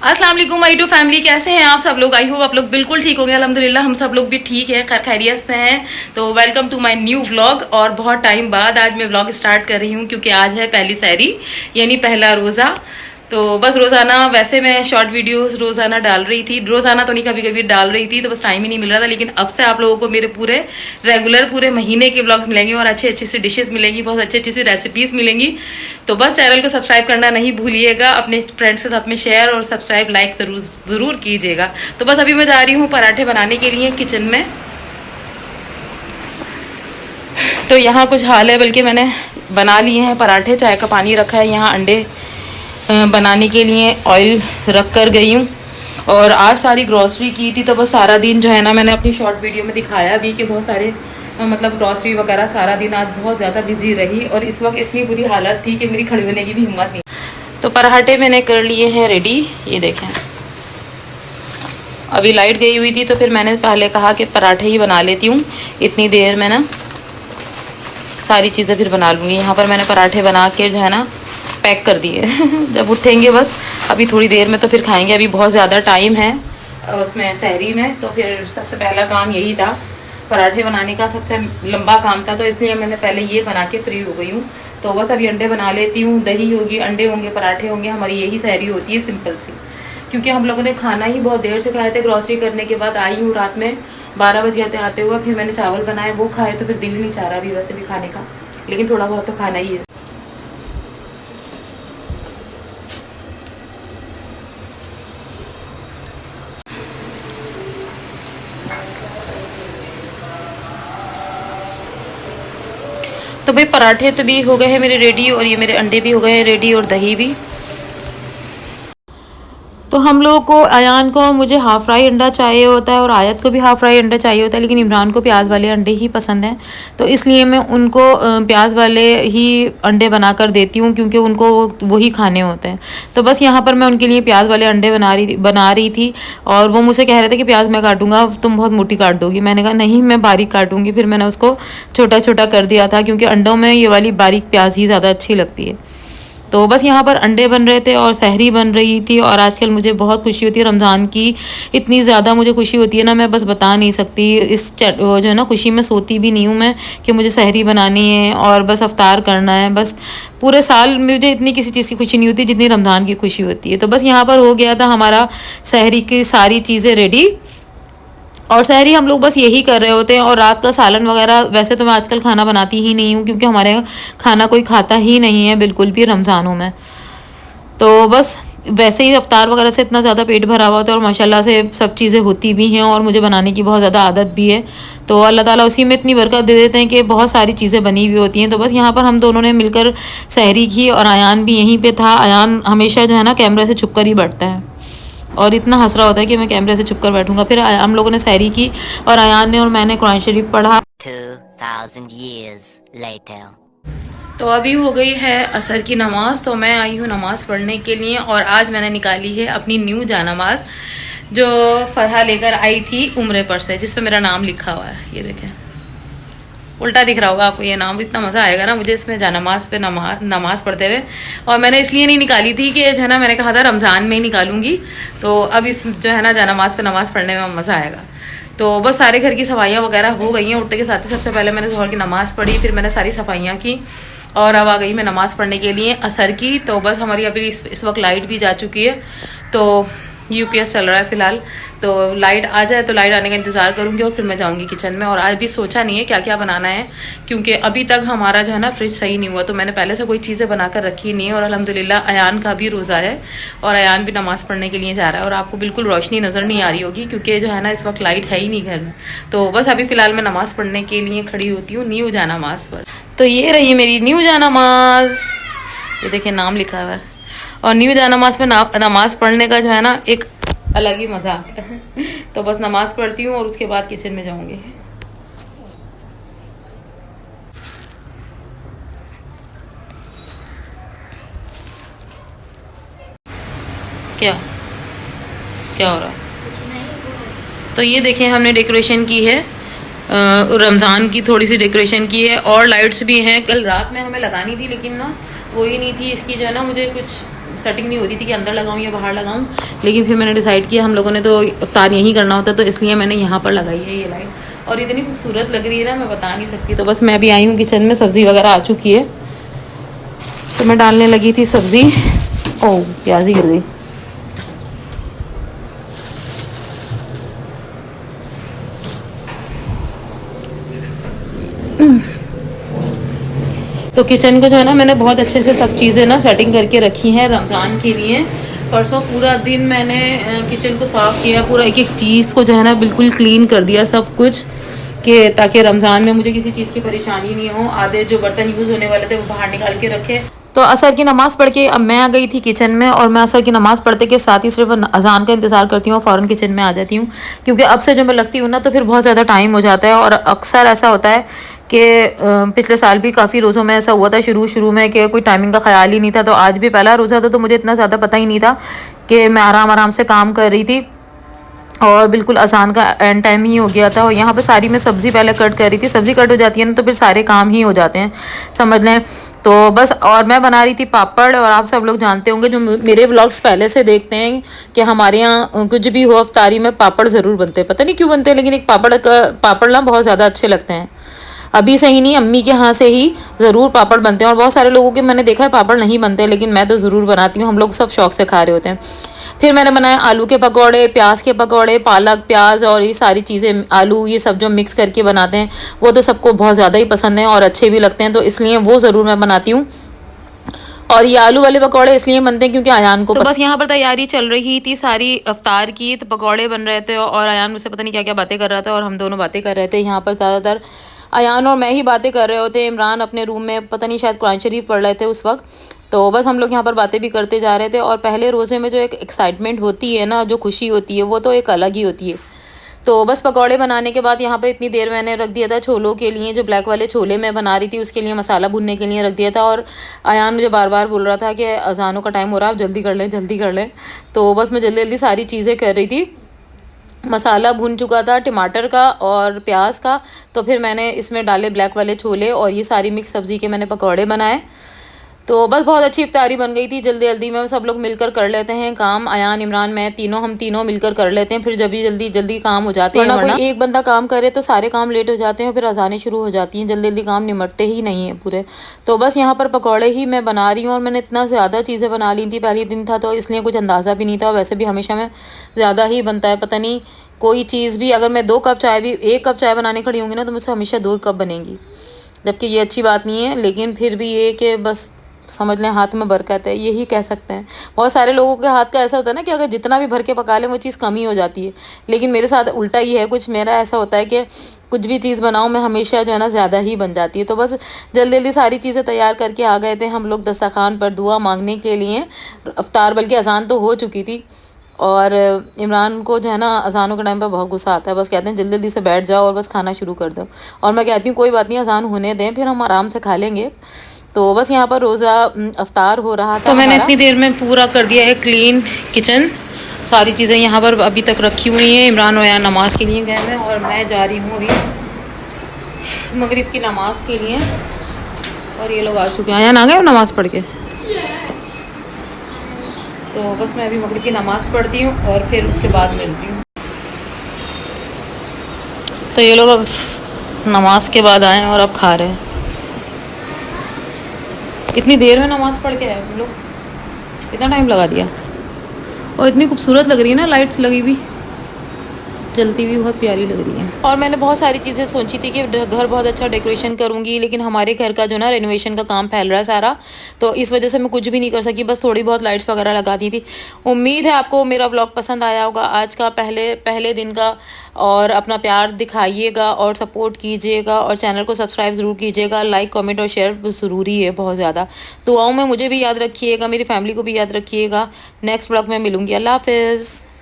अस्सलाम वालेकुम my to family, कैसे हैं आप सब लोग। आई होप आप लोग बिल्कुल ठीक हो गए। अल्हम्दुलिल्लाह हम सब लोग भी ठीक है, खैरियत से हैं। तो welcome to my new vlog. और बहुत टाइम बाद आज मैं व्लॉग स्टार्ट कर रही हूँ क्योंकि आज है पहली सहरी यानी पहला रोजा। तो बस रोजाना वैसे मैं शॉर्ट वीडियोस रोजाना डाल रही थी, रोजाना तो नहीं कभी कभी डाल रही थी, तो बस टाइम ही नहीं मिल रहा था। लेकिन अब से आप लोगों को मेरे पूरे रेगुलर पूरे महीने के व्लॉग्स मिलेंगे और अच्छी अच्छी सी डिशेस मिलेंगी, बहुत अच्छी अच्छी सी रेसिपीज मिलेंगी। तो बस चैनल को सब्सक्राइब करना नहीं भूलिएगा, अपने फ्रेंड्स के साथ में शेयर और सब्सक्राइब लाइक जरूर कीजिएगा। तो बस अभी मैं जा रही हूँ पराठे बनाने के लिए किचन में। तो यहाँ कुछ हाल है, बल्कि मैंने बना लिए हैं पराठे, चाय का पानी रखा है, यहाँ अंडे बनाने के लिए ऑयल रख कर गई हूँ। और आज सारी ग्रॉसरी की थी, तो बस सारा दिन जो है ना, मैंने अपनी शॉर्ट वीडियो में दिखाया भी कि बहुत सारे मतलब ग्रॉसरी वगैरह सारा दिन आज बहुत ज़्यादा बिजी रही। और इस वक्त इतनी बुरी हालत थी कि मेरी खड़ी होने की भी हिम्मत नहीं। तो पराठे मैंने कर लिए हैं रेडी, ये देखें। अभी लाइट गई हुई थी तो फिर मैंने पहले कहा कि पराठे ही बना लेती हूँ, इतनी देर में ना सारी चीज़ें फिर बना लूँगी। यहाँ पर मैंने पराठे बना के जो है ना पैक कर दिए जब उठेंगे बस अभी थोड़ी देर में तो फिर खाएंगे। अभी बहुत ज़्यादा टाइम है उसमें सहरी में, तो फिर सबसे पहला काम यही था, पराठे बनाने का सबसे लंबा काम था। तो इसलिए मैंने पहले ये बना के फ्री हो गई हूँ। तो बस अभी अंडे बना लेती हूँ, दही होगी, अंडे होंगे, पराठे होंगे, हमारी यही सहरी होती है सिंपल सी। क्योंकि हम लोगों ने खाना ही बहुत देर से खाए थे, ग्रॉसरी करने के बाद आई हूँ, रात में 12 बज गए थे आते हुए। फिर मैंने चावल बनाए, वो खाए, तो फिर दिल ही नहीं चाह रहा अभी वैसे भी खाने का, लेकिन थोड़ा बहुत तो खाना ही है। तो भाई पराठे तो भी हो गए हैं मेरे रेडी, और ये मेरे अंडे भी हो गए हैं रेडी, और दही भी। तो हम लोगों को, अयान को और मुझे हाफ़ फ्राई अंडा चाहिए होता है, और आयत को भी हाफ़ फ्राई अंडा चाहिए होता है, लेकिन इमरान को प्याज वाले अंडे ही पसंद हैं। तो इसलिए मैं उनको प्याज वाले ही अंडे बना कर देती हूँ, क्योंकि उनको वही खाने होते हैं। तो बस यहाँ पर मैं उनके लिए प्याज वाले अंडे बना रही थी। और वो मुझसे कह रहे थे कि प्याज मैं काटूंगा, तुम बहुत मोटी काट दोगी। मैंने कहा नहीं, मैं बारीक काटूंगी। फिर मैंने उसको छोटा छोटा कर दिया था, क्योंकि अंडों में ये वाली बारीक प्याज ही ज़्यादा अच्छी लगती है। तो बस यहाँ पर अंडे बन रहे थे और सहरी बन रही थी। और आजकल मुझे बहुत खुशी होती है रमज़ान की, इतनी ज़्यादा मुझे खुशी होती है ना, मैं बस बता नहीं सकती। इस जो है ना खुशी में सोती भी नहीं हूँ मैं, कि मुझे सहरी बनानी है और बस अफ्तार करना है। बस पूरे साल मुझे इतनी किसी चीज़ की खुशी नहीं होती जितनी रमज़ान की खुशी होती है। तो बस यहाँ पर हो गया था हमारा सहरी की सारी चीज़ें रेडी, और सहरी हम लोग बस यही कर रहे होते हैं। और रात का सालन वगैरह वैसे तो मैं आजकल खाना बनाती ही नहीं हूँ, क्योंकि हमारे यहाँ खाना कोई खाता ही नहीं है बिल्कुल भी रमज़ानों में। तो बस वैसे ही अफ्तार वगैरह से इतना ज़्यादा पेट भरा हुआ होता है, और माशाल्लाह से सब चीज़ें होती भी हैं, और मुझे बनाने की बहुत ज़्यादा आदत भी है। तो अल्लाह ताला उसी में इतनी बरकत दे देते हैं कि बहुत सारी चीज़ें बनी हुई होती हैं। तो बस यहाँ पर हम दोनों ने मिलकर सहरी की, और अयान भी यहीं पर था। अयान हमेशा जो है ना कैमरे से छुप कर ही बैठता है, और इतना हंस रहा होता है कि मैं कैमरे से छुप कर बैठूंगा। फिर हम लोगों ने सहरी की, और अयान ने और मैंने कुरान शरीफ पढ़ा। 2000 years later. तो अभी हो गई है असर की नमाज, तो मैं आई हूँ नमाज पढ़ने के लिए। और आज मैंने निकाली है अपनी न्यू जानमाज, जो फरहा लेकर आई थी उम्रे पर से, जिस पे मेरा नाम लिखा हुआ है। ये देखें, उल्टा दिख रहा होगा आपको ये नाम। इतना मज़ा आएगा ना मुझे इसमें जानमाज पे नमाज पढ़ते हुए। और मैंने इसलिए नहीं निकाली थी कि जो है ना, मैंने कहा था रमज़ान में ही निकालूंगी, तो अब इस जो है ना जानमाज पे नमाज़ पढ़ने में मज़ा आएगा। तो बस सारे घर की सफाइयाँ वगैरह हो गई हैं। उठते के साथ ही सबसे पहले मैंने ज़ोहर की नमाज़ पढ़ी, फिर मैंने सारी सफाइयाँ की, और अब आ गई मैं नमाज़ पढ़ने के लिए असर की। तो बस हमारी अभी इस वक्त लाइट भी जा चुकी है, तो यूपीएस चल रहा है फ़िलहाल। तो लाइट आ जाए तो लाइट आने का इंतज़ार करूँगी, और फिर मैं जाऊँगी किचन में। और आज भी सोचा नहीं है क्या क्या बनाना है, क्योंकि अभी तक हमारा जो है ना फ्रिज सही नहीं हुआ, तो मैंने पहले से कोई चीज़ें बनाकर रखी नहीं है। और अल्हम्दुलिल्लाह अयान का भी रोज़ा है, और अयान भी नमाज़ पढ़ने के लिए जा रहा है। और आपको बिल्कुल रोशनी नज़र नहीं आ रही होगी, क्योंकि जो है ना इस वक्त लाइट है ही नहीं घर में। तो बस अभी फ़िलहाल मैं नमाज़ पढ़ने के लिए खड़ी होती हूँ, न्यू जानमाज़ पर। तो ये रही मेरी न्यू जानमाज़, ये देखिए नाम लिखा हुआ है। और न्यू जानमाज़ में नमाज़ पढ़ने का जो है ना एक अलग ही मज़ा आता है। तो बस नमाज़ पढ़ती हूँ और उसके बाद किचन में जाऊँगी। क्या क्या हो रहा है? तो ये देखें, हमने डेकोरेशन की है, रमज़ान की थोड़ी सी डेकोरेशन की है, और लाइट्स भी हैं। कल रात में हमें लगानी थी, लेकिन ना वो ही नहीं थी। इसकी जो है ना मुझे कुछ सेटिंग नहीं हो रही थी कि अंदर लगाऊं या बाहर लगाऊं, लेकिन फिर मैंने डिसाइड किया हम लोगों ने तो इफ्तार यहीं करना होता, तो इसलिए मैंने यहाँ पर लगाई है ये लाइट। और इतनी खूबसूरत लग रही है ना, मैं बता नहीं सकती। तो बस मैं अभी आई हूँ किचन में, सब्ज़ी वगैरह आ चुकी है, तो मैं डालने लगी थी सब्ज़ी। ओह, प्याज ही गिर गई। तो किचन को जो है ना मैंने बहुत अच्छे से सब चीज़ें ना सेटिंग करके रखी हैं रमज़ान के लिए। परसों पूरा दिन मैंने किचन को साफ़ किया, पूरा एक एक चीज़ को जो है ना बिल्कुल क्लीन कर दिया सब कुछ, कि ताकि रमज़ान में मुझे किसी चीज़ की परेशानी नहीं हो। आधे जो बर्तन यूज़ होने वाले थे वो बाहर निकाल के रखे। तो असर की नमाज़ पढ़ के अब मैं आ गई थी किचन में, और मैं असर की नमाज़ पढ़ते के साथ ही सिर्फ अजान का इंतज़ार करती हूँ, फ़ौरन किचन में आ जाती हूँ। क्योंकि अब से जो मैं लगती हूँ ना तो फिर बहुत ज़्यादा टाइम हो जाता है। और अक्सर ऐसा होता है कि पिछले साल भी काफ़ी रोज़ों में ऐसा हुआ था शुरू में कि कोई टाइमिंग का ख्याल ही नहीं था। तो आज भी पहला रोज़ा था तो मुझे इतना ज़्यादा पता ही नहीं था कि मैं आराम से काम कर रही थी, और बिल्कुल अजान का एंड टाइम ही हो गया था। और यहाँ पे सारी मैं सब्ज़ी पहले कट कर रही थी। सब्ज़ी कट हो जाती है ना तो फिर सारे काम ही हो जाते हैं, समझ लें। तो बस, और मैं बना रही थी पापड़। और आप सब लोग जानते होंगे जो मेरे व्लॉग्स पहले से देखते हैं कि हमारे यहाँ कुछ भी हो इफ्तारी में पापड़ ज़रूर बनते हैं। पता नहीं क्यों बनते हैं, लेकिन एक पापड़ ना बहुत ज़्यादा अच्छे लगते हैं। अभी से ही नहीं, अम्मी के यहाँ से ही ज़रूर पापड़ बनते हैं। और बहुत सारे लोगों के मैंने देखा है पापड़ नहीं बनते, लेकिन मैं तो ज़रूर बनाती हूँ। हम लोग सब शौक से खा रहे होते हैं। फिर मैंने बनाया आलू के पकौड़े, प्याज के पकौड़े, पालक प्याज और ये सारी चीज़ें, आलू ये सब जो मिक्स करके बनाते हैं वो तो सबको बहुत ज़्यादा ही पसंद है और अच्छे भी लगते हैं, तो इसलिए वो ज़रूर मैं बनाती हूँ। और ये आलू वाले पकौड़े इसलिए बनते हैं क्योंकि अयान को तो बस यहाँ पर तैयारी चल रही थी सारी अफ्तार की। तो पकौड़े बन रहे थे और अयान मुझसे पता नहीं क्या क्या बातें कर रहा था, और हम दोनों बातें कर रहे थे। यहाँ पर ज़्यादातर अयान और मैं ही बातें कर रहे होते। इमरान अपने रूम में पता नहीं शायद कुरान शरीफ पढ़ रहे थे उस वक्त। तो बस हम लोग यहाँ पर बातें भी करते जा रहे थे। और पहले रोज़े में जो एक एक्साइटमेंट होती है ना, जो खुशी होती है, वो तो एक अलग ही होती है। तो बस पकौड़े बनाने के बाद यहाँ पे इतनी देर मैंने रख दिया था छोलों के लिए, जो ब्लैक वाले छोले मैं बना रही थी उसके लिए मसाला भूनने के लिए रख दिया था। और अयान मुझे बार बार बोल रहा था कि अजानों का टाइम हो रहा है, आप जल्दी कर लें जल्दी कर लें। तो बस मैं जल्दी जल्दी सारी चीज़ें कर रही थी। मसाला भून चुका था टमाटर का और प्याज का, तो फिर मैंने इसमें डाले ब्लैक वाले छोले और ये सारी मिक्स सब्ज़ी के मैंने पकौड़े बनाए। तो बस बहुत अच्छी इफ्तारी बन गई थी। जल्दी जल्दी में सब लोग मिलकर कर लेते हैं काम, अयान इमरान मैं तीनों, हम तीनों मिलकर कर लेते हैं। फिर जब भी जल्दी जल्दी काम हो जाते हैं, वरना कोई एक बंदा काम करे तो सारे काम लेट हो जाते हैं, फिर अजानें शुरू हो जाती हैं, जल्दी जल्दी काम निमटते ही नहीं हैं पूरे। तो बस यहाँ पर पकौड़े ही मैं बना रही हूँ, और मैंने इतना ज़्यादा चीज़ें बना ली थी, पहले दिन था तो इसलिए कुछ अंदाज़ा भी नहीं था। वैसे भी हमेशा में ज़्यादा ही बनता है, पता नहीं कोई चीज़ भी, अगर मैं 2 कप चाय भी 1 कप चाय बनाने खड़ी होंगी ना तो मुझसे हमेशा 2 कप बनेंगी, जबकि ये अच्छी बात नहीं है। लेकिन फिर भी ये कि बस समझ लें हाथ में बरकत है, यही कह सकते हैं। बहुत सारे लोगों के हाथ का ऐसा होता है ना कि अगर जितना भी भर के पका लें वो चीज़ कम ही हो जाती है, लेकिन मेरे साथ उल्टा ही है कुछ। मेरा ऐसा होता है कि कुछ भी चीज़ बनाऊँ मैं हमेशा जो है ना ज़्यादा ही बन जाती है। तो बस जल्दी जल्दी सारी चीज़ें तैयार करके आ गए थे हम लोग दस्तरखान पर दुआ मांगने के लिए। अफ्तार बल्कि अजान तो हो चुकी थी, और इमरान को जो है ना अजानों के टाइम पर बहुत गुस्सा आता है, बस कहते हैं जल्दी जल्दी से बैठ जाओ और बस खाना शुरू कर दो। और मैं कहती हूँ कोई बात नहीं, अजान होने दें फिर हम आराम से खा लेंगे। तो बस यहाँ पर रोज़ा अफ्तार हो रहा था। तो मैंने इतनी देर में पूरा कर दिया है क्लीन किचन, सारी चीज़ें यहाँ पर अभी तक रखी हुई हैं। इमरान और यहाँ नमाज के लिए गए हैं और मैं जा रही हूँ अभी मगरिब की नमाज के लिए, और ये लोग आ चुके हैं। यहाँ आ गए नमाज़ पढ़ के, तो बस मैं अभी मगरिब की नमाज़ पढ़ती हूँ और फिर उसके बाद मिलती हूँ। तो ये लोग अब नमाज के बाद आए और अब खा रहे हैं। इतनी देर में नमाज़ पढ़ के आए हम लोग, इतना टाइम लगा दिया। और इतनी खूबसूरत लग रही है ना, लाइट लगी हुई जलती हुई, बहुत प्यारी लग रही है। और मैंने बहुत सारी चीज़ें सोची थी कि घर बहुत अच्छा डेकोरेशन करूँगी, लेकिन हमारे घर का जो ना रेनोवेशन का काम फैल रहा है सारा, तो इस वजह से मैं कुछ भी नहीं कर सकी, बस थोड़ी बहुत लाइट्स वगैरह लगा दी थी। उम्मीद है आपको मेरा व्लॉग पसंद आया होगा आज का, पहले दिन का। और अपना प्यार दिखाइएगा और सपोर्ट कीजिएगा, और चैनल को सब्सक्राइब ज़रूर कीजिएगा। लाइक कमेंट और शेयर ज़रूरी है बहुत ज़्यादा। दुआओं में मुझे भी याद रखिएगा, मेरी फैमिली को भी याद रखिएगा। नेक्स्ट व्लॉग में मिलूँगी। अल्लाह हाफ़िज़।